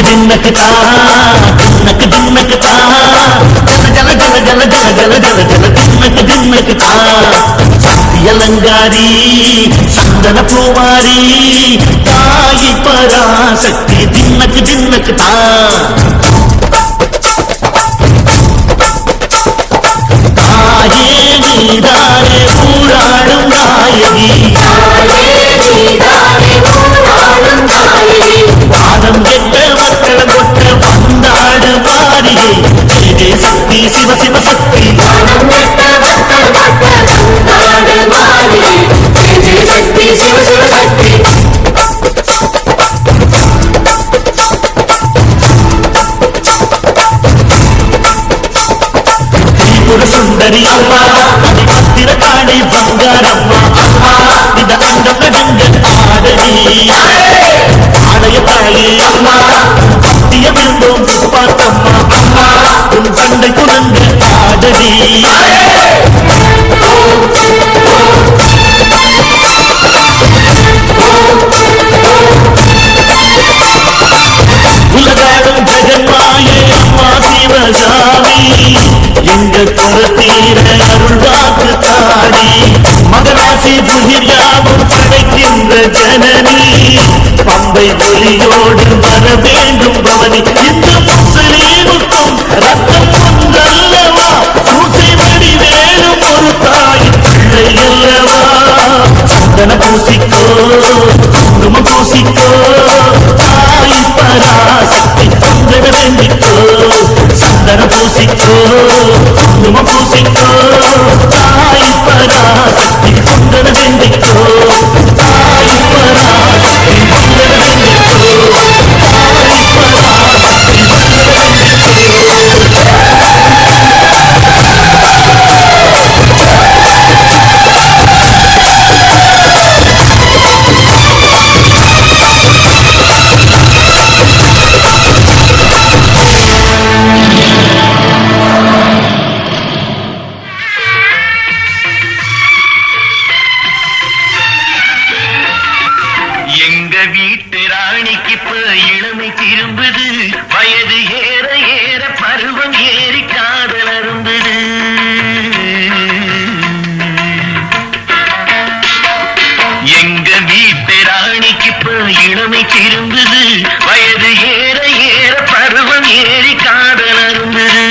दिनकता नक दिनकता जल जल जल जल जल जल जल दिनक दिनकता अलंगारी चंदन पूवारी ताई पराशक्ति दिनक दिनकता ताये नीदारे ऊराडुम नायगी வானம் கெட்ட மக்கள் கொட்ட வந்தாடு மாறியே ஜெய சக்தி சிவ சிவ சக்தி வானம் கெட்ட மக்கள் கொட்ட வந்தாடு மாறியே ஜெய சக்தி சிவ சிவ சக்தி திரிபுர சுந்தரி அம்மா அதிபத்திர காணி பங்காரம்மா அம்மா இந்த ஓடி உயிர் யாவும் படைக்கின்ற ஜனனி பம்பை ஒலியோடு வர வேண்டும் பவனி இந்த முஸ்லீமுக்கும் ரத்தம் ஒன்றல்லவா சூசை வடி வேணும் ஒரு தாய் பிள்ளை அல்லவா சந்தன பூசிக்கோ குங்கும பூசிக்கோ தாய் பராசக்தி சந்தன வேண்டிக்கோ சந்தன பூசிக்கோ குங்கும பூசிக்கோ தாய் பராசக்தி சந்தன வேண்டிக்கோ தாய் பராசக்தி சந்தன வேண்டிக்கோ தாய் பராசக்தி சந்தன வீட்டு ராணிக்கு இப்ப இளமை திரும்புது வயது ஏற ஏற பருவம் ஏறி காதல் அரும்புது எங்க வீட்டு ராணிக்கு இப்ப இளமை திரும்புது வயது ஏற ஏற பருவம் ஏறி காதல் அரும்புது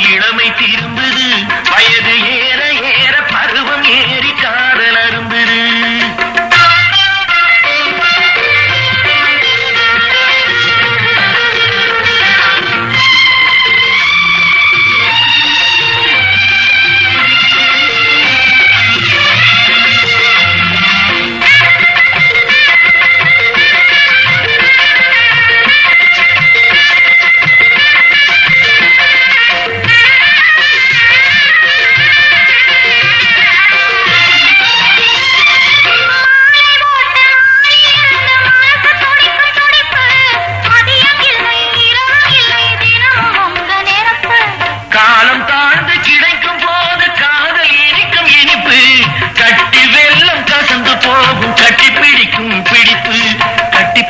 இளமை திரும்புது வயது ஏற ஏற பருவம் ஏறி காதல் அரும்புது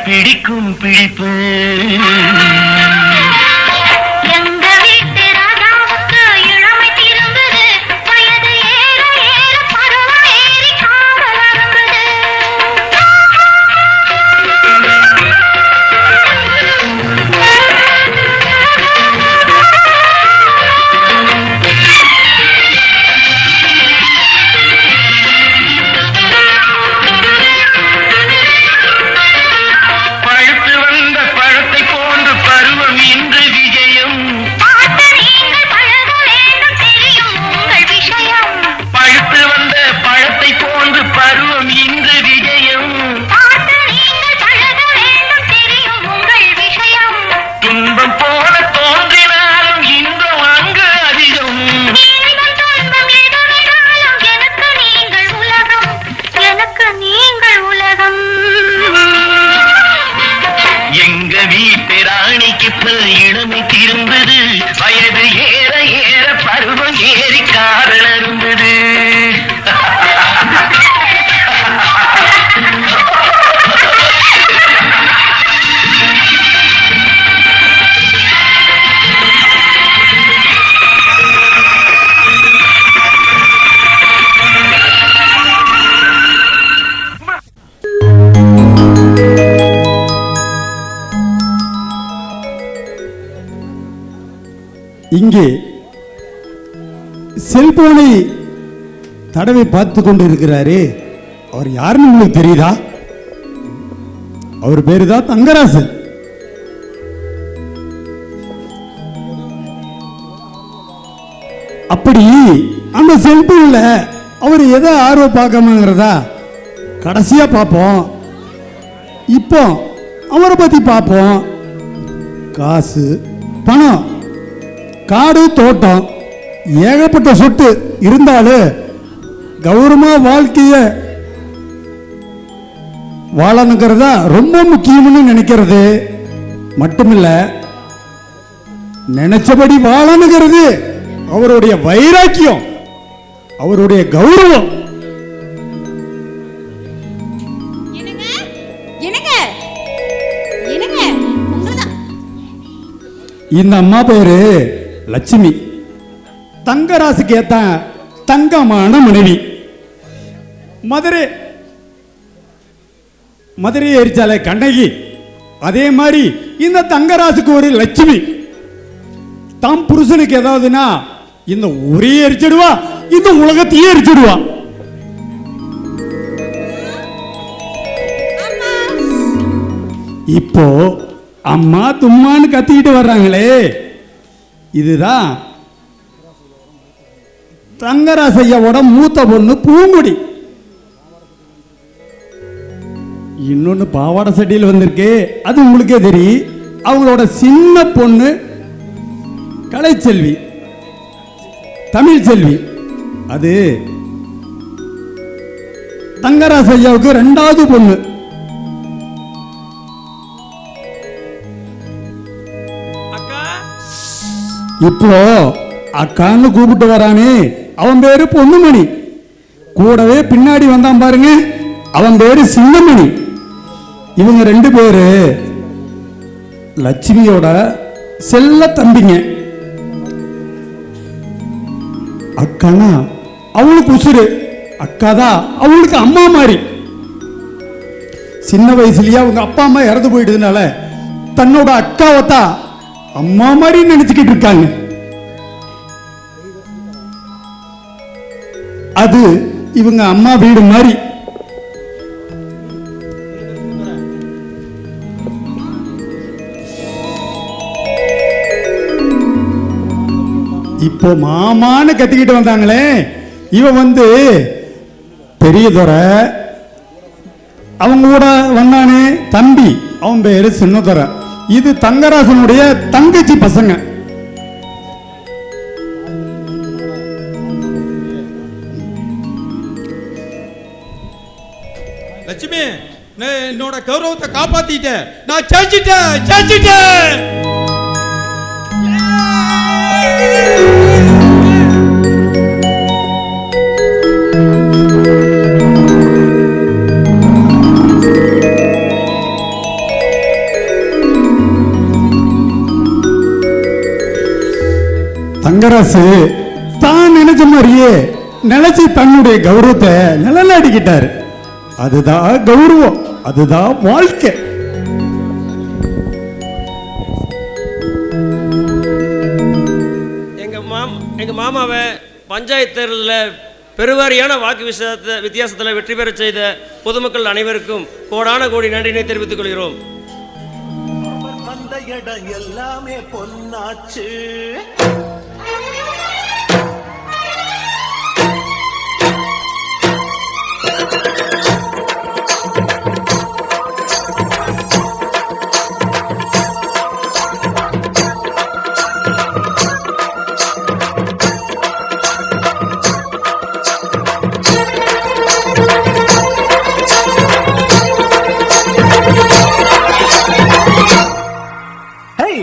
பிடிக்கும் பிடிப்பு எங்க வீட்டு ராஜாவுக்கு இளமை திரும்புது வயது ஏற ஏற பருவம் ஏறி காதல் அரும்புது இளமை திரும்புது வயது ஏற ஏற பருவம் ஏறி காதல் அரும்புது இங்கே செல்போனை தடவை பார்த்து கொண்டு இருக்கிறாரே, அவர் யாருன்னு உங்களுக்கு தெரியுதா? அவர் பேரு தான் தங்கராசு. அப்படி அந்த செல்போன்ல அவர் எதை ஆர்வம் பார்க்காமங்கிறதா கடைசியா பார்ப்போம். இப்போ அவரை பத்தி பார்ப்போம். காசு, பணம், காடு, தோட்டம், ஏகப்பட்ட சொத்து இருந்தாலும் கௌரவமா வாழ்க்கைய வாழணுங்கிறதா ரொம்ப முக்கியம்னு நினைக்கிறது மட்டுமில்ல, நினைச்சபடி வாழணுங்கிறது அவருடைய வைராக்கியம், அவருடைய கௌரவம். இந்த அம்மா பேரு லட்சுமி. தங்கராசுக்கு ஏத்த தங்கமான மனைவி. மதுரை எரிச்சாலை கண்ணகி. அதே மாதிரி இந்த தங்கராசுக்கு ஒரு லட்சுமி. தம் புருஷனுக்கு ஏதாவதுன்னா இந்த ஊரையே எரிச்சிடுவா, இந்த உலகத்தையே எரிச்சிடுவா. இப்போ அம்மா தும்மான்னு கத்திக்கிட்டு வர்றாங்களே, இதுதான் தங்கராசையாவோட மூத்த பொண்ணு பூங்குடி. இன்னொன்னு பாவாடை சட்டியில் வந்திருக்கு, அது உங்களுக்கே தெரியும். அவங்களோட சின்ன பொண்ணு கலைச்செல்வி, தமிழ் செல்வி. அது தங்கராசையாவுக்கு 2வது பொண்ணு. இப்போ அக்கான்னு கூப்பிட்டு வரானே, அவன் பேரு பொண்ணுமணி. கூடவே பின்னாடி வந்தான் பாருங்க, அவன் பேரு சின்னமணி. இவங்க 2 பேரு லட்சுமியோட செல்ல தம்பிங்க. அக்கானா அவளுக்கு உசுரு, அக்காதான் அவளுக்கு அம்மா மாதிரி. சின்ன வயசுலயே அவங்க அப்பா அம்மா இறந்து போயிட்டதுனால தன்னோட அக்காவத்தான் அம்மா மாதிரி நினைச்சுக்கிட்டு இருக்காங்க. அது இவங்க அம்மா வீடு மாதிரி. இப்போ மாமான்னு கத்திக்கிட்டு வந்தாங்களே, இவன் பெரியதுரை. அவங்க கூட வந்தானே தம்பி, அவன் பேரு சின்னதுரை. இது தங்கராசனுடைய தங்கச்சி பசங்க. லட்சுமி, என்னோட கௌரவத்தை காப்பாத்திட்டேன். நான் ஜெயிச்சிட்டேன். தங்கராசு தான் நினைச்ச மாதிரியே நினைச்சு தன்னுடைய கௌரவத்தை நிழலாடிக்கிட்டாரு. அதுதான் கௌரவம், அதுதான் வாழ்க்கை. எங்க மாமாவை பஞ்சாயத்து தேர்தலில் பெருவாரியான வாக்கு வித்தியாசத்தில் வெற்றி பெற செய்த பொதுமக்கள் அனைவருக்கும் கோடான கோடி நன்றினை தெரிவித்துக் கொள்கிறோம். அந்த இடம் எல்லாமே பொன்னாச்சு. Hey,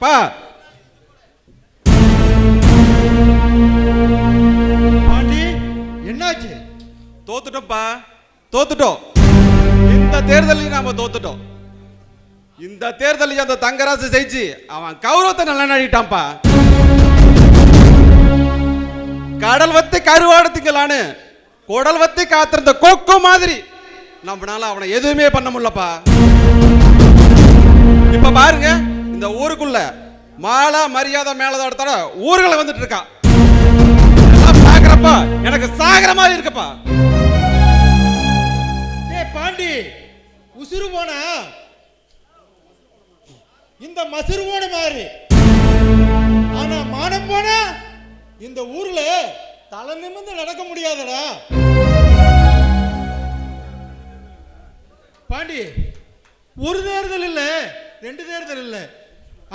பா பாண்டி என்னாச்சு? தோத்துட்டோம்ப்பா, தோத்துட்டோம். இந்த தேர்தலையும் நாம தோத்துட்டோம். இந்த தேர்தலையும் அந்த தங்கராசு ஜெயிச்சு அவன் கௌரவத்தை நல்லா நாடிட்டான்ப்பா. கடல் வத்தி கருவாடு திங்கலான்னு குடல் வத்தி காத்திருந்த கொக்கு மாதிரி நம்மளால அவனை எதுவுமே பண்ண முடியலப்பா. இப்ப பாருங்க, இந்த ஊருக்குள்ள மாலா மரியாதை மேலதோட ஊர்களை வந்துட்டு இருக்கா. பாக்குறப்ப எனக்கு சாகர மாதிரி இருக்கப்பா. பாண்டி, உசுறு போனா இந்த மசுறு போன மாதிரி, ஆனா மானம் போனா இந்த ஊர்ல தலை நிமிர்ந்து நடக்க முடியாதடா. பாண்டி, ஒரு தேர்தல் இல்ல, 2 தேர்தல் இல்ல,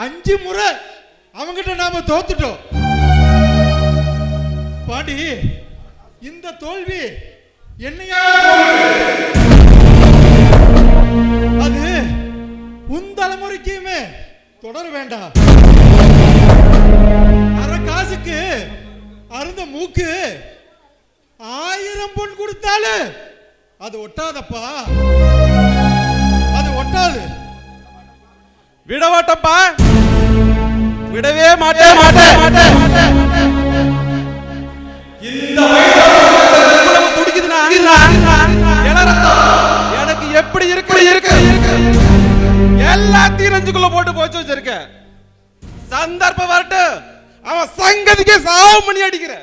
5 முறை அவங்கிட்ட நாம தோத்துட்டோம். பாண்டி, இந்த தோல்வி என்னையா அது உன் தலைமுறைக்குமே தொடர வேண்டாம். அரை காசுக்கு அருந்த மூக்கு 1000 பொன் கொடுத்தாலும் அது ஒட்டாதப்பா, அது ஒட்டாது. விடமாட்டப்பா, விடவே மாட்டேன் மாட்டேன். இந்த துடிக்குதுன்னா எனக்கு எப்படி இருக்கு எல்லாத்தையும் நெஞ்சுக்குள்ள போட்டு போச்சு வச்சிருக்க. சந்தர்ப்பம் வரட்டு, அவன் சங்கதிக்கே சாவு பண்ணி அடிக்கிற.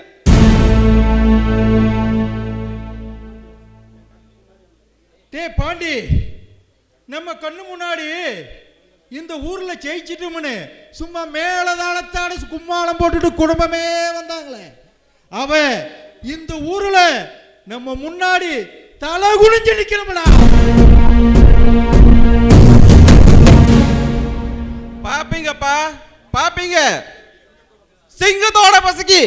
டே பாண்டி, நம்ம கண்ணு முன்னாடி இந்த ஊர்ல ஜெயிச்சிட்டோம்னு சும்மா மேலதாளத்தான கும்மாளம் போட்டுட்டு குடும்பமே வந்தாங்களே, அவன் இந்த ஊர்ல நம்ம முன்னாடி தலை குனிஞ்சு நிக்கிறோம்டா. பாப்பீங்கப்பா, பாப்பீங்க. சிங்கத்தோட பசிக்கு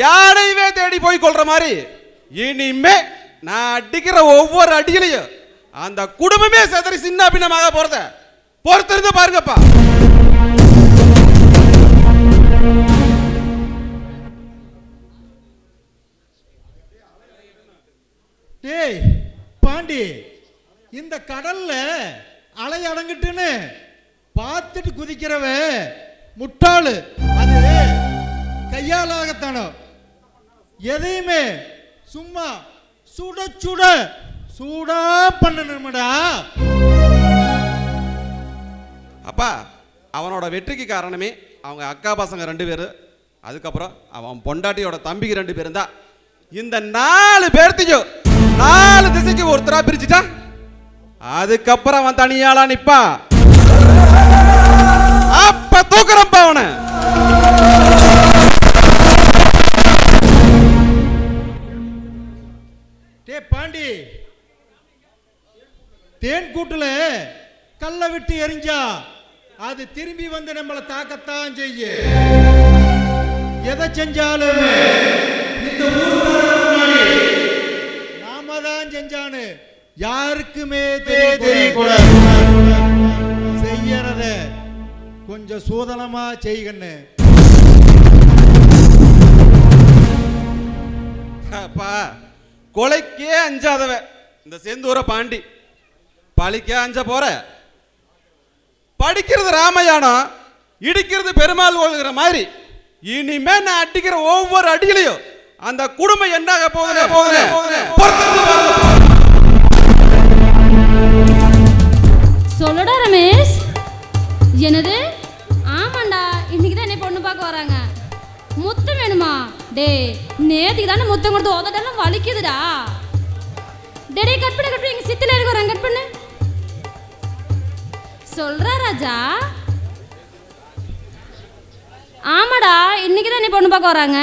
யாரையுமே தேடி போய் கொள்ற மாதிரி இனிமே நான் அடிக்கிற ஒவ்வொரு அடியிலையும் அந்த குடும்பமே செதறி சின்ன பின்னமாக போறத பொறுத்திருந்து பாருங்கப்பா. டேய் பாண்டி, இந்த கடல்ல அலை அடங்கிட்டுன்னு பார்த்துட்டு குதிக்கிறவ முட்டாளு. அது கையாலாகத்தானோ எதையுமே சும்மா சுட சுட சூடா பண்ணணும்டா. அப்பா, அவனோட வெற்றிக்கு காரணமே அவங்க அக்கா பசங்க 2 பேரு, அதுக்கப்புறம் அவன் பொண்டாட்டியோட தம்பிக்கு 2 பேரும் தான். இந்த 4 பேர்த்தையும் 4 திசைக்கு ஒருத்தரா பிரிச்சுட்டா அதுக்கப்புறம் அவன் தனியாளா நிப்பா. அப்ப தூக்குறப்பா அவனை. டே பாண்டி, தேன் கூட்டுல கல்ல விட்டு எரிஞ்சா அது திரும்பி வந்து நம்மளை தாக்கத்தான் செய்ய. எதை செஞ்சாலும் இந்த நாம தான் செஞ்சானு யாருக்குமே தெரியக்கூடாது. செய்யறத கொஞ்சம் சூதனமா செய்கன்னு. அப்பா, கொலைக்கே அஞ்சாதவ இந்த செந்தூர பாண்டி பழிக்கே அஞ்ச போற. படிக்கிறது ராமயானம், இடிக்கிறது பெருமாள் ஓடுகிற மாதிரி இனிமே நான் அடிக்கிற ஒவ்வொரு அடியிலையும் அந்த குடும்பம் என்னாக போகுது. சொல்லுடா ரமேஷ். என்னது? ஆமாண்டா, இன்னைக்கு தான் என்னை பொண்ணு பார்க்க வராங்க. முத்தம் வேணுமா? டே, நேத்துக்கு தானே முத்தம் கொடுத்து உதட்டெல்லாம் வலிக்குதுடா. டே கட் பண்ணு, எங்க சித்தில இருக்க வராங்க, கட் பண்ணு. சொல்றா ராஜா. ஆமாடா, இன்னைக்கு தான் என்னை பொண்ணு பார்க்க வராங்க.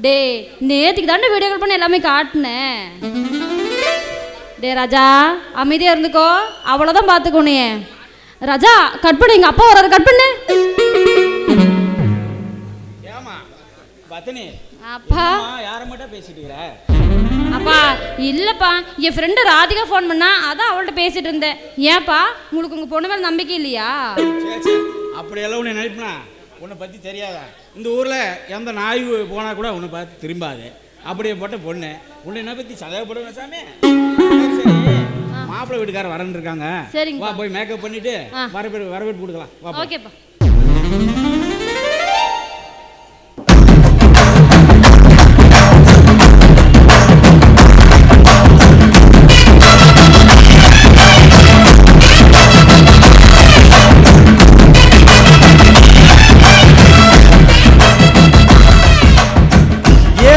டே, நேத்துக்கு தானே வீடியோ கால் பண்ணி எல்லாமே காட்டினேன். டே ராஜா, அமைதியா இருந்துக்கோ, அவ்வளோதான் பார்த்துக்கோனே. ராஜா கட் பண்ணு, எங்க அப்பா வராரு, கட் பண்ணு. அப்பா யார மட்டும் பேசிட்டு இருக்கற? அப்பா இல்லப்பா, என் ஃப்ரெண்டு ராதிகா ஃபோன் பண்ணா, அதான் அவள்கிட்ட பேசிட்டு இருந்தேன். ஏன்பா, உங்களுக்கு உங்க பொண்ணு மேல நம்பிக்கை இல்லையா? அப்படியெல்லாம் உன்னை நினைப்பனா உன்னை பற்றி தெரியாதா? இந்த ஊரில் எந்த நாய் போனால் கூட உன்னை பார்த்து திரும்பாது. அப்படியேப்பட்ட பொண்ணு உன்னை என்ன பற்றி சந்தேகப்படுவேன் சாமி. மாப்பிள்ளை வீட்டுக்காரர் வரன்னு இருக்காங்க. சரிங்க. வா போய் மேக்கப் பண்ணிட்டு வரவேற்பு கொடுக்கலாம். வா. ஓகேப்பா.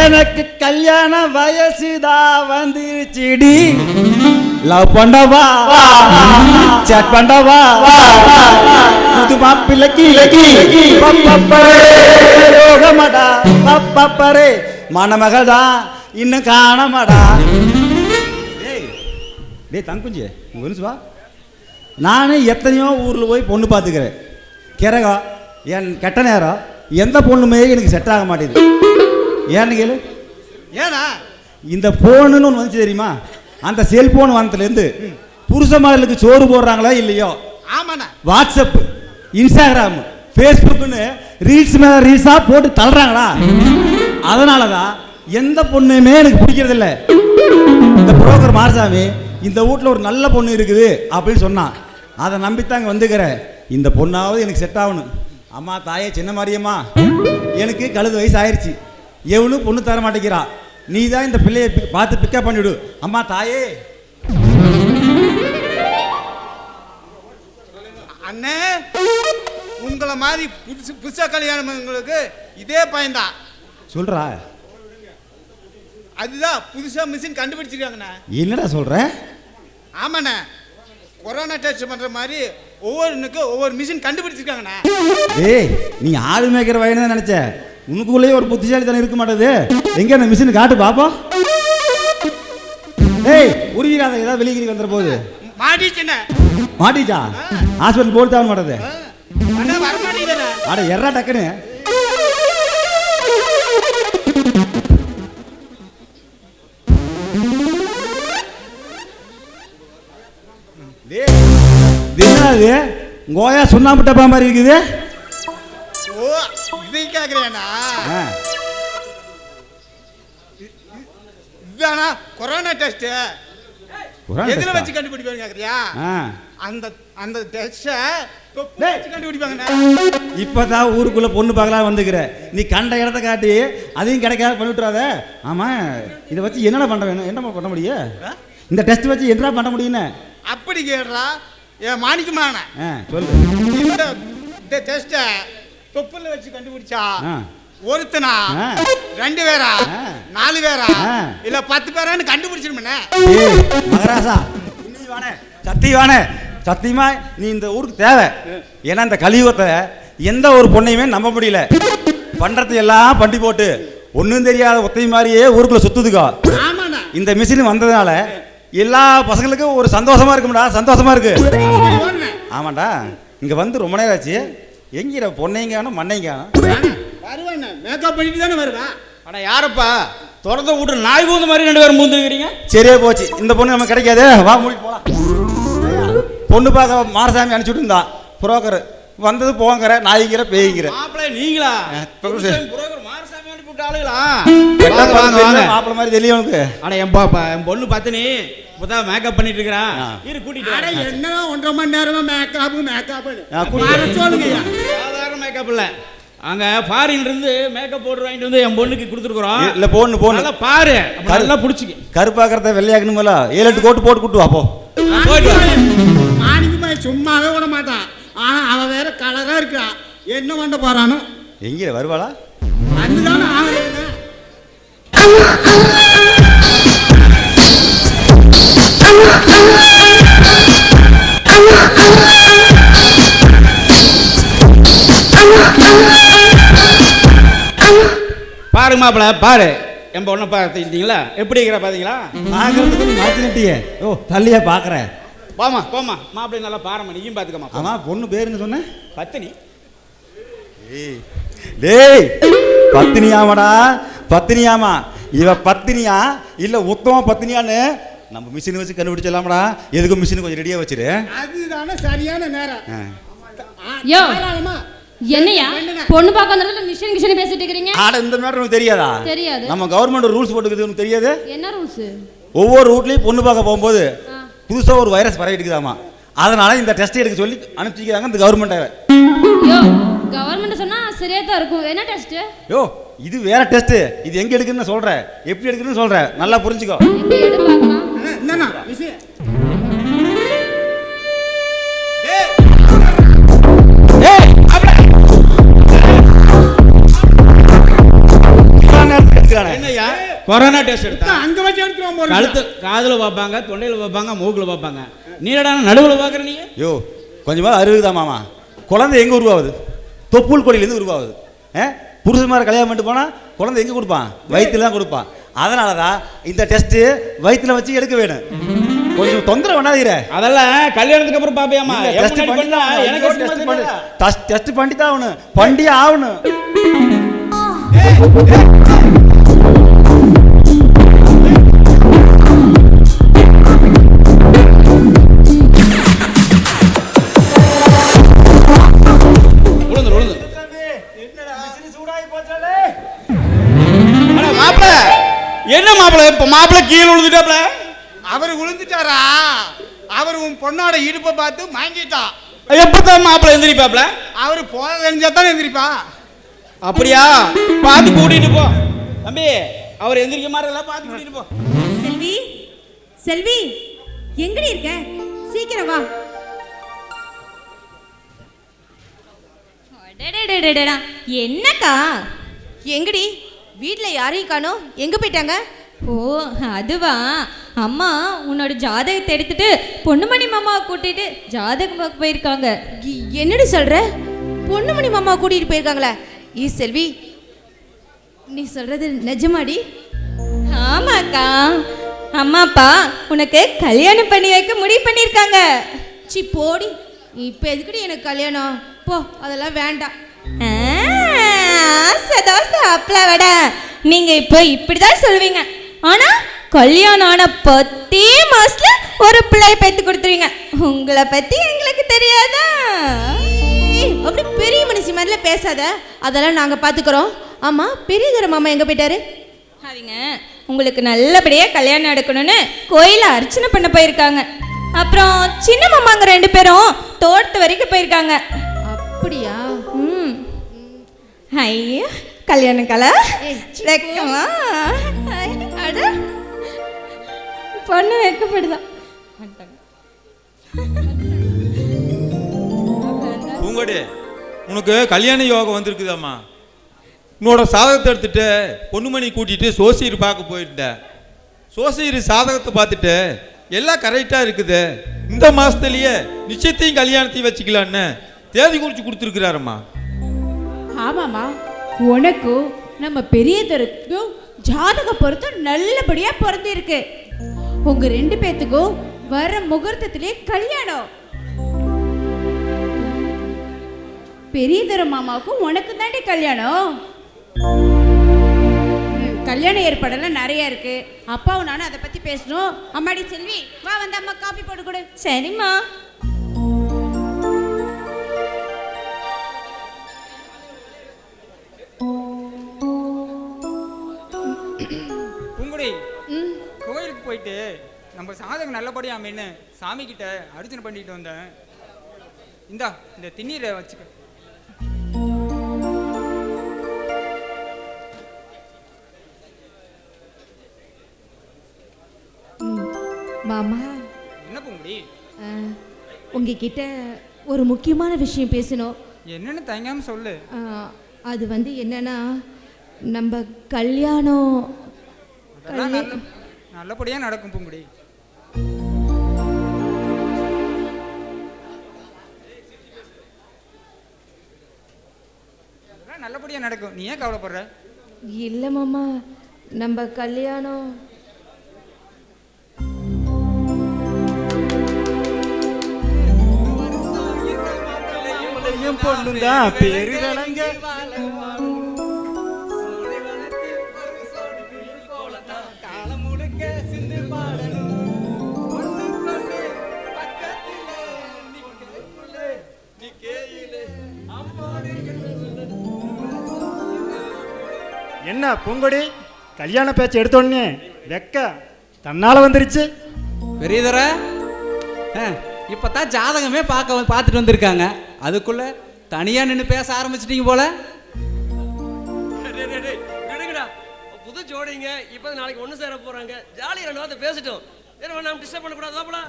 எனக்கு கல்யாண வயசுதான் வந்துருச்சுடி. லவ் பண்ணவா சேட் பண்ணவா புது மாப்பிள்ளைக்கு யோகமடா பப்பரே மணமகள்தா இன்னும் காணமாடா. டேய் தங்குஞ்சு இங்க வா. நானே எத்தனையோ ஊரில் போய் பொண்ணு பார்த்துக்கிறேன். கிரகம் என் கெட்ட நேரம் எந்த பொண்ணுமே எனக்கு செட் ஆக மாட்டேங்குது. ஏன்னு கேளு. ஏனா இந்த போனுன்னு ஒன்று வந்துச்சு தெரியுமா? அந்த செல்போன் வந்ததுலேருந்து புருஷமார்களுக்கு சோறு போடுறாங்களா இல்லையோ, ஆமாண்ணா, வாட்ஸ்அப், இன்ஸ்டாகிராம், ஃபேஸ்புக்குன்னு ரீல்ஸ் மேலே ரீல்ஸாக போட்டு தள்ளுறாங்களா. அதனால தான் எந்த பொண்ணுமே எனக்கு பிடிக்கிறது இல்லை. இந்த புரோக்கர் மாரசாமி இந்த வீட்டில் ஒரு நல்ல பொண்ணு இருக்குது அப்படின்னு சொன்னான். அதை நம்பித்தாங்க வந்துக்கிறேன். இந்த பொண்ணாவது எனக்கு செட் ஆகணும். அம்மா தாயே சின்ன மாரியம்மா, எனக்கு கழுது வயசு ஆயிடுச்சு, எவனும் பொண்ணு தர மாட்டேங்கிறா. நீ தான் இந்த பிள்ளையை பார்த்து பிக்கப் பண்ணிவிடு. அம்மா தாயே. அண்ணே, உங்களை மாதிரி புதுசா கல்யாணங்களுக்கு இதே பயன்தான் சொல்றா. அதுதான் புதுசா மிஷின் கண்டுபிடிச்சிருக்காங்கண்ணா. என்னடா சொல்ற? ஆமாண்ணே, கொரோனா டெஸ்ட் பண்ற மாதிரி ஒவ்வொருனுக்கும் ஒவ்வொரு மிஷின் கண்டுபிடிச்சிருக்காங்கண்ணா. ஏய், நீ ஆடு மேய்க்கிற வயனு தான் நினைச்ச. உனக்குள்ளேயே ஒரு புத்திசாலித்தனம் இருக்க மாட்டேது. எங்க அந்த மிஷின் காட்டு பாப்போம். ஏய், உருவிடாத, ஏதாவது வெளியே வந்துற போகுது. மாட்டிச்சுண்ணே. மாட்டிச்சா? ஹாஸ்பிட்டல் போட்டு தான் மாட்டது. அண்ணா வர மாட்டேங்குதுண்ணே. அட எறா டக்குன்னு. என்னது கோயா சுண்ணாம்பு டப்பா மாதிரி இருக்குது. ஓ, இதை கேக்குறேண்ணா. இதுதானா கொரோனா டெஸ்ட்? எதுல வச்சு கண்டுபிடிப்பாங்க கேக்குறியா? அந்த அந்த டெஸ்ட வச்சு கண்டுபிடிப்பாங்கண்ணா. இப்பதான் ஊருக்குள்ள பொண்ணு பார்க்கலாம் வந்துக்கிற. நீ கண்ட இடத்த காட்டி அதையும் கிடைக்காத பண்ணிவிட்டுறாத. ஆமா, இதை வச்சு என்னடா பண்ண வேணும்? என்னமா பண்ண முடியும்? இந்த டெஸ்ட் வச்சு என்ன பண்ண முடியும்னு அப்படி கேடுறா. ஏன் மாணிக்கமான சொல்லு. இந்த டெஸ்ட தொப்புல வச்சு கண்டுபிடிச்சா ஒருத்தனா, 2 பேரா, 4 பேரா, இல்ல 10 பேரான்னு கண்டுபிடிச்சிருமே. மகராசா, சத்தியவானே, சத்தியமா நீ இந்த ஊருக்கு தேவை. ஏன்னா இந்த கலியுகத்தை எந்த ஒரு பொண்ணையுமே நம்ப முடியல. பண்றது எல்லாம் பண்டி போட்டு ஒன்றும் தெரியாத ஒத்தை மாதிரியே ஊருக்குள்ள சுத்துதுக்கோ. இந்த மிஷின் வந்ததுனால எல்லா பசங்களுக்கும் ஒரு சந்தோஷமா இருக்கும்டா. சந்தோஷமா இருக்கு. ஆமாண்டா, இங்க வந்து ரொம்ப நேரம் ஆச்சு. எங்கிற பொண்ணையும் காணும் மண்ணையும் காணும். மேக்கப் பண்ணிட்டு தானே வருவேன். ஆனா யாரப்பா திறந்த வீட்டு நாய் பூந்த மாதிரி 2 பேரும் பூந்துக்கிறீங்க? சரியா போச்சு, இந்த பொண்ணு நம்ம கிடைக்காது. வா மூடி போலாம். பொண்ணு பார்க்க மாரசாமி அனுப்பிச்சுட்டு இருந்தா புரோக்கர் வந்தது போங்கிற நாய்ங்கிற பேய்ங்கிற. மாப்பிள்ளை நீங்களா? புரோக்கர் மாரசாமி அனுப்பிவிட்ட ஆளுங்களா? மாப்பிள்ளை மாதிரி தெரியும் உனக்கு. ஆனா என் பொண்ணு பத்தினி இப்பதான் மேக்கப் பண்ணிட்டு இருக்கிறான். இரு கூட்டிட்டு என்ன 1.5 மணி நேரமா மேக்கப் சொல்லுங்க. சாதாரண மேக்கப் இல்ல, அங்க ஃபாரின்ல இருந்து மேக்கப் பவுடர் வாங்கிட்டு வந்து என் பொண்ணுக்கு கொடுத்துருக்கோம். இல்ல போன்னு நல்லா பாரு, நல்லா புடிச்சுக்க. கருப்பாக்கிறத வெள்ளையாக்கணும்ல. 7-8 கோட்டு போட்டு கூட்டு வா போ. மாணிக்குமா சும்மாவே விட மாட்டான். ஆனா அவன் வேற கலரா இருக்கான். என்ன பண்ண போறானோ? எங்க வருவாளா? அதுதானே ஆகுதுங்க. பாருங்க மாப்பிள்ள, பாரு என் பொண்ணை பார்த்துக்கிட்டீங்களா? எப்படி இருக்கிற பாத்தீங்களா? பாக்குறதுக்கு மாத்தி நட்டியே. ஓ தள்ளியா பாக்குறேன். போமா போமா, மாப்பிள்ளை நல்லா பாருமா. நீயும் பாத்துக்கமா. ஆமா, பொண்ணு பேருன்னு சொன்ன பத்தினி. டேய், பத்தினியாமாடா? பத்தினியாமா? இவ பத்தினியா இல்ல உத்தம பத்தினியான்னு நம்ம மிஷின் வச்சு கண்டுபிடிச்சலாமடா. எதுக்கும் மிஷின் கொஞ்சம் ரெடியா வச்சிரு. அதுதானே சரியான நேரம். யோ என்னையா பொண்ணு பார்க்க வந்ததுல மிஷன் கிஷன் பேசிட்டு இருக்கீங்க? ஆட இந்த மேட்டர் உனக்கு தெரியாதா? தெரியாது. நம்ம கவர்மெண்ட் ரூல்ஸ் போட்டுக்குது உனக்கு தெரியாது? என்ன ரூல்ஸ்? ஒவ்வொரு ரூட்லயும் பொண்ணு பார்க்க போகும்போது புதுசா ஒரு வைரஸ் பரவிட்டுக்குதாமா. அதனால இந்த டெஸ்ட் எடுக்க சொல்லி அனுப்பிச்சிக்கிறாங்க இந்த கவர்மெண்ட். யோ கவர்மெண்ட் சொன்னா சரியா தான் இருக்கும். என்ன டெஸ்ட்? யோ இது வேற டெஸ்ட். இது எங்க எடுக்குன்னு சொல்றேன், எப்படி எடுக்குன்னு சொல்றேன், நல்லா புரிஞ்சுக்கோ. எங்க எடு பார்க்கலாம். என்னன்னா விஷயம்? என்னய்யா கொரோனா டெஸ்ட் எடுத்தா அங்க வச்சு எடுத்துறோம் போறோம். கழுத்து காதுல பாப்பாங்க, தொண்டையில பாப்பாங்க, மூக்குல பாப்பாங்க. நீடா நடுவுல பாக்குற நீ? யோ கொஞ்சமா அருகுதா மாமா. குழந்தை எங்க உருவாகுது? தொப்புள் கொடியிலேருந்து உருவாகுது. புருஷன் மாதிரி கல்யாணம் பண்ணிட்டு போனா குழந்தை எங்க கொடுப்பான்? வயிற்றுல தான் கொடுப்பான். அதனாலதான் இந்த டெஸ்ட் வயிற்றுல வச்சு எடுக்க வேணும். கொஞ்சம் தொந்தரவு பண்ணாதீர. அதெல்லாம் கல்யாணத்துக்கு அப்புறம் பாப்பியாமா? டெஸ்ட் பண்ணி தான் எனக்கு டெஸ்ட் பண்ணி தான் ஆகணும், பண்ணியே ஆகணும். என்ன மாப்பிள இப்ப மாப்பிள கீழே விழுந்துட்டாப்ல? அவர் விழுந்துட்டாரா? அவர் உன் பொண்ணோட இடுப்பை பார்த்து வாங்கிட்டா. எப்பதான் மாப்பிள எந்திரிப்பாப்ல? அவர் போத தெரிஞ்சா தான் எந்திரிப்பா. அப்படியா? பார்த்து கூட்டிட்டு போ தம்பி. அவர் எந்திரிக்க மாதிரி பார்த்து கூட்டிட்டு போ. செல்வி, செல்வி எங்கடி இருக்க? சீக்கிரம் வா. என்னக்கா எங்கடி? வீட்டில் யாரையும் காணோம், எங்க போயிட்டாங்க? ஓ அதுவா, அம்மா உன்னோட ஜாதகத்தை எடுத்துட்டு பொண்ணுமணி மாமாவை கூட்டிட்டு ஜாதகம் பார்க்க போயிருக்காங்க. என்னடி சொல்ற? பொண்ணுமணி மாமா கூட்டிட்டு போயிருக்காங்களா? செல்வி நீ சொல்றது நிஜமாடி? ஆமாக்கா, அம்மா அப்பா உனக்கு கல்யாணம் பண்ணி வைக்க முடிவு பண்ணியிருக்காங்க. சி போடி, இப்போ எதுக்குடி எனக்கு கல்யாணம்? போ, அதெல்லாம் வேண்டாம். விட நீங்க இப்போ இப்படிதான் சொல்லுவீங்க, ஆனா கல்யாணம் ஆன 10 மாசத்துல ஒரு பிள்ளை பெத்து கொடுத்துருவீங்க. உங்களை பத்தி எங்களுக்கு தெரியாதா? அப்படி பெரிய மனுஷி மாதிரில பேசாத, அதெல்லாம் நாங்க பாத்துக்கிறோம். ஆமா, பெரியதர மாமா எங்க போயிட்டாரு? அவங்க உங்களுக்கு நல்லபடியா கல்யாணம் நடக்கணும்னு கோயில அர்ச்சனை பண்ண போயிருக்காங்க. அப்புறம் சின்ன மாமாங்க 2 பேரும் தோட்டத்து வரைக்கும் போயிருக்காங்க. அப்படியா? ஐயோ கல்யாண கலை வெக்கமா? அட பொண்ணு வெக்கப்படுதான். பூங்கோடு, உனக்கு கல்யாண யோகம் வந்திருக்குதாம்மா. உன்னோட சாதகத்தை எடுத்துட்டு பொண்ணுமணி கூட்டிட்டு சோசியர் பார்க்க போயிருந்த. சோசியர் சாதகத்தை பார்த்துட்டு எல்லாம் கரெக்டாக இருக்குது, இந்த மாதத்துலேயே நிச்சயத்தையும் கல்யாணத்தையும் வச்சுக்கலான்னு தேதி குறித்து கொடுத்துருக்குறாரம்மா. ஆமாம்மா, உனக்கும் நம்ம பெரியதருக்கும் ஜாதக பொருத்தம் நல்லபடியா பொருந்திருக்கு. உங்க 2 பேத்துக்கும் வர முகூர்த்தத்திலே கல்யாணம். பெரியதர மாமாவுக்கும் உனக்கு தாண்டி கல்யாணம். கல்யாண ஏற்பாடெல்லாம் நிறைய இருக்கு. அப்பாவும் நானும் அதை பத்தி பேசணும். அம்மாடி செல்வி, வா வந்து அம்மா காஃபி போட்டு கொடு. சரிம்மா. பூங்குடி, கோயிலுக்கு போயிட்டு நம்ம சாதகம் நல்லபடியா அமைன்னு சாமி கிட்ட அர்ச்சனை பண்ணிட்டு வந்தேன். இந்தா இந்த திண்ணீரை வச்சுக்க. மாமா. என்ன பூங்குடி? உங்ககிட்ட ஒரு முக்கியமான விஷயம் பேசணும். என்னன்னு தயங்காம சொல்லு. அது வந்து என்னன்னா, நம்ம கல்யாணம் நல்லபடியா நடக்கும் பூங்குடி. நல்லபடியா நடக்கும், நீ ஏன் கவலைப்படுற? இல்லை மாமா, நம்ம கல்யாணம் பொண்ணுதான் பெருதலங்க. என்ன பூங்கொடி கல்யாண பேச்சு எடுத்தோடனே வெக்க தன்னால வந்துருச்சு. பெரியதர இப்பதான் ஜாதகமே பார்த்துட்டு வந்திருக்காங்க, அதுக்குள்ள தனியா நின்று பேச ஆரம்பிச்சிட்டீங்க போல. விடுங்கடா, புது ஜோடிங்க இப்ப நாளைக்கு ஒண்ணு சேர போறாங்க, ஜாலியா 2 வார்த்தை பேசிட்டோம். நாம டிஸ்டர்ப் பண்ணக்கூடாது. போல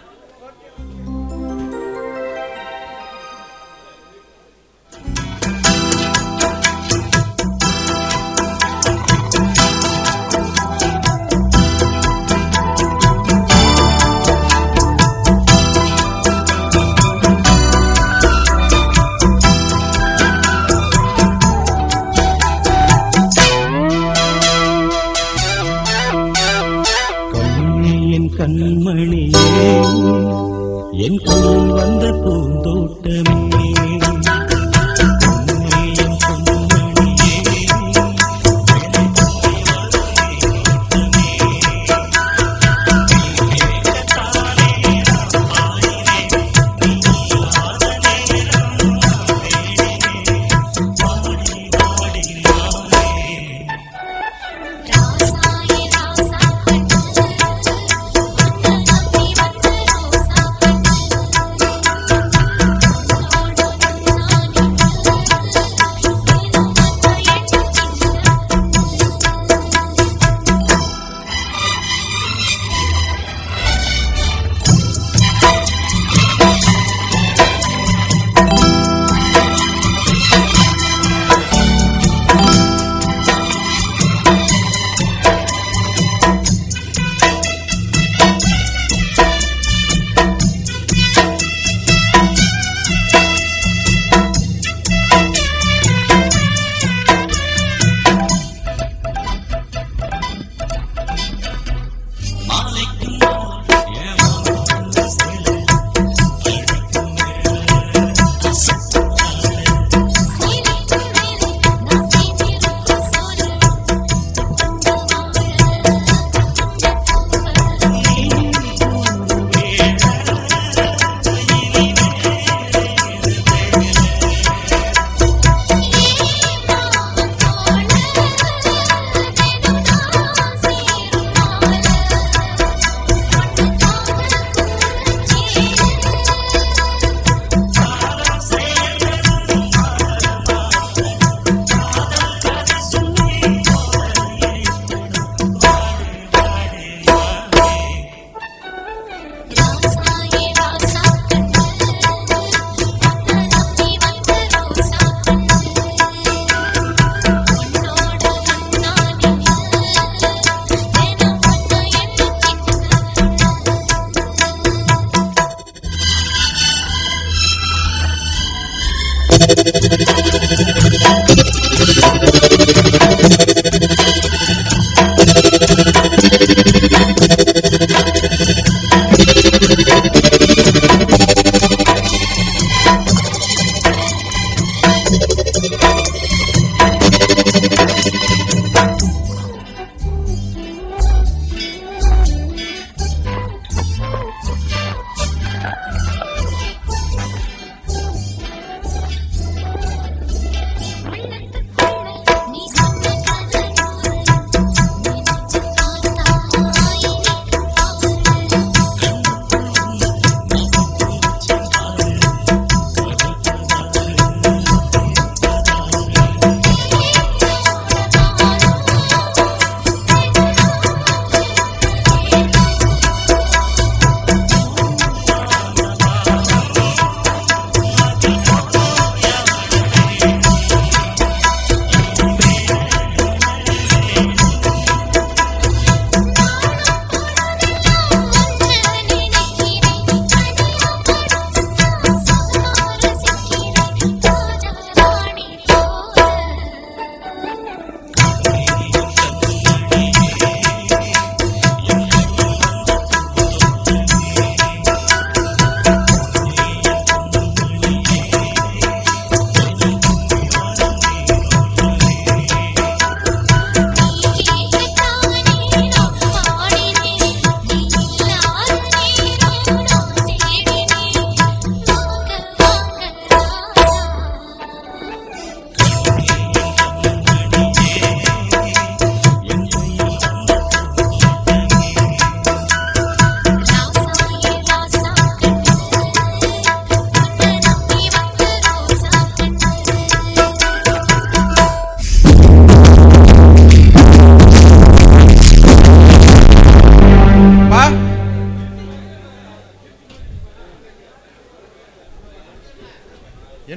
கண்மணியே என் கண் வந்த பூந்தோட்டமே Thank you.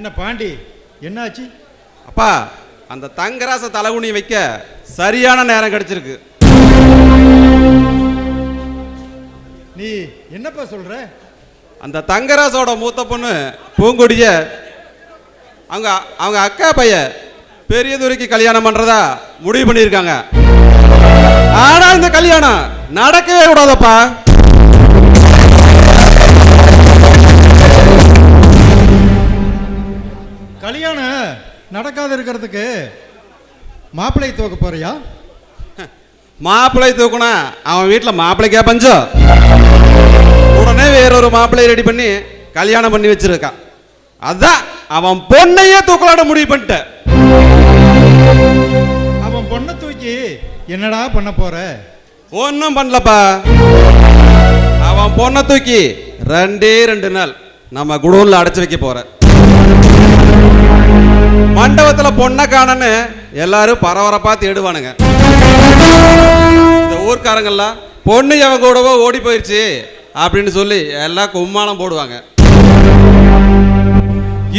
என்ன பாண்டி என்னாச்சு? அப்பா அந்த தங்கராச தலைகுனி வைக்க சரியான நேரம் கிடைச்சிருக்கு. நீ என்னப்பா சொல்ற? அந்த தங்கராசோட மூத்த பொண்ணு பூங்கொடிய அவங்க அவங்க அக்கா பையன் பெரியதுரைக்கு கல்யாணம் பண்றதா முடிவு பண்ணியிருக்காங்க. ஆனா இந்த கல்யாணம் நடக்கவே கூடாதப்பா. கல்யாணம் நடக்காத இருக்கிறதுக்கு மாப்பிள்ளை தூக்க போறியா? மாப்பிள்ளை தூக்குனா அவன் வீட்டில் மாப்பிள்ளைக்கே பஞ்சம். உடனே வேறொரு மாப்பிள்ளை ரெடி பண்ணி கல்யாணம் பண்ணி வச்சிருக்கான். அதான் அவன் பொண்ணையே தூக்கலாட முடிவு பண்ணிட்ட. அவன் பொண்ணை தூக்கி என்னடா பண்ண போற? ஒன்றும் பண்ணலப்பா. அவன் பொண்ணை தூக்கி 2 நாள் நம்ம குடோன்ல அடைச்சு வைக்க போற. மண்டபத்தில் பொண்ணை காணன்னு எல்லாரும் பரபரப்பா தேடுவானுங்க. இந்த ஊர்க்காரங்கெல்லாம் பொண்ணு எவன் கூடவோ ஓடி போயிடுச்சு அப்படின்னு சொல்லி எல்லாம் கும்மாளம் போடுவாங்க.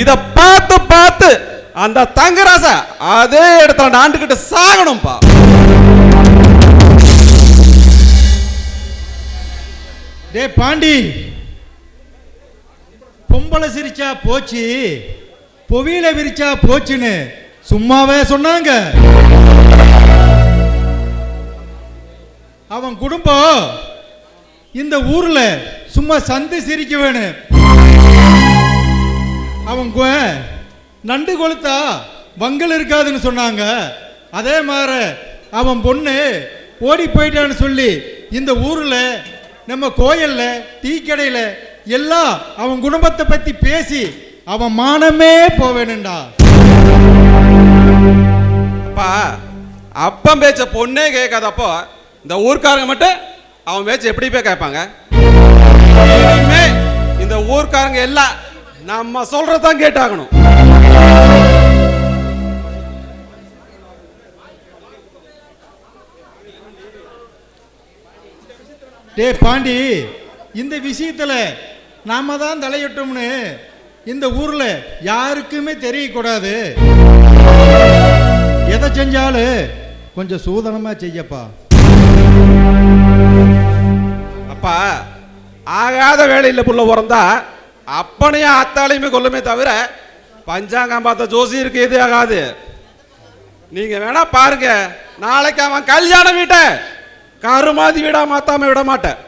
இத பார்த்து பார்த்து அந்த தங்கராச அதே இடத்துல நாண்டுகிட்டு சாகணும்பா. டே பாண்டி, பொம்பளை சிரிச்சா போச்சு, பொவியில விரிச்சா போச்சுன்னு சும்மாவே சொன்னாங்க. அவன் குடும்பம் இந்த ஊர்ல சும்மா சந்து சிரிக்க வேணும். அவங்க நண்டு கொளுத்தா வங்கல் இருக்காதுன்னு சொன்னாங்க. அதே மாதிரி அவன் பொண்ணு ஓடி போயிட்டான்னு சொல்லி இந்த ஊர்ல நம்ம கோயில்ல டீ கடையில எல்லாம் அவன் குடும்பத்தை பத்தி பேசி அவன் மானமே போவேணுண்டா. அப்பா அப்பம் பேச்ச பொண்ணே கேட்காதப்போ இந்த ஊர்க்காரங்க மட்டும் அவன் பேச்ச எப்படி போய் கேட்பாங்க? இனிமே இந்த ஊர்க்காரங்க எல்லாம் நம்ம சொல்றதான் கேட்டாகணும். டே பாண்டி, இந்த விஷயத்துல நாம தான் தலையிட்டோம்னு இந்த ஊர்ல யாருக்குமே தெரியக்கூடாது. எதை செஞ்சாலும் கொஞ்சம் சூதனமா செய்யப்பா. அப்பா ஆகாத வேலையில் புள்ள பிறந்தா அப்பனையும் அத்தாலையுமே கொல்லுமே தவிர பஞ்சாங்கம் பார்த்த ஜோசி இருக்கு எது ஆகாது. நீங்க வேணா பாருங்க, நாளைக்கு அவன் கல்யாண வீட்டை கருமாதி வீடா மாத்தாம விட மாட்டேன்.